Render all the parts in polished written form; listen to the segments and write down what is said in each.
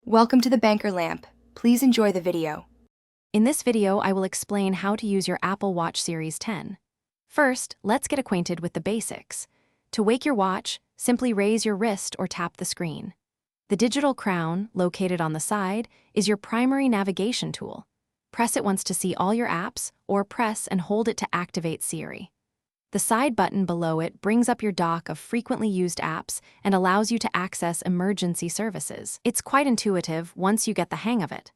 Welcome to the Banker Lamp. Please enjoy the video. In this video, I will explain how to use your Apple Watch Series 10. First, let's get acquainted with the basics. To wake your watch, simply raise your wrist or tap the screen. The digital crown, located on the side, is your primary navigation tool. Press it once to see all your apps, or press and hold it to activate Siri. The side button below it brings up your dock of frequently used apps and allows you to access emergency services. It's quite intuitive once you get the hang of it.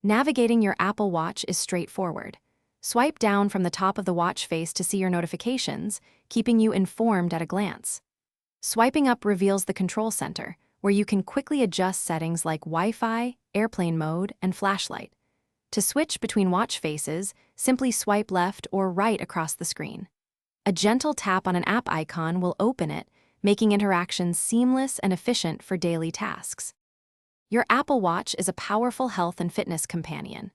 Navigating your Apple Watch is straightforward. Swipe down from the top of the watch face to see your notifications, keeping you informed at a glance. Swiping up reveals the control center, where you can quickly adjust settings like Wi-Fi, airplane mode, and flashlight. To switch between watch faces, simply swipe left or right across the screen. A gentle tap on an app icon will open it, making interactions seamless and efficient for daily tasks. Your Apple Watch is a powerful health and fitness companion.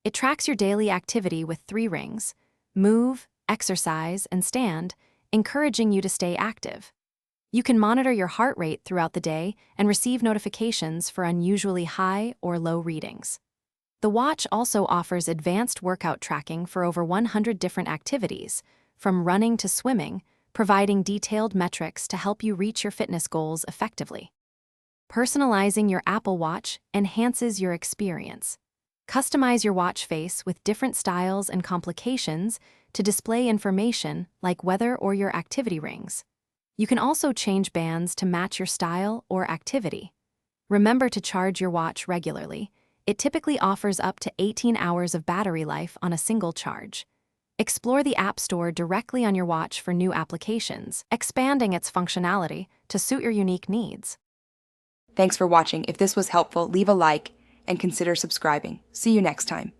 It tracks your daily activity with 3 rings: move, exercise, and stand, encouraging you to stay active. You can monitor your heart rate throughout the day and receive notifications for unusually high or low readings. The watch also offers advanced workout tracking for over 100 different activities, from running to swimming, providing detailed metrics to help you reach your fitness goals effectively. Personalizing your Apple Watch enhances your experience. Customize your watch face with different styles and complications to display information like weather or your activity rings. You can also change bands to match your style or activity. Remember to charge your watch regularly. It typically offers up to 18 hours of battery life on a single charge. Explore the App Store directly on your watch for new applications, expanding its functionality to suit your unique needs. Thanks for watching. If this was helpful, leave a like and consider subscribing. See you next time.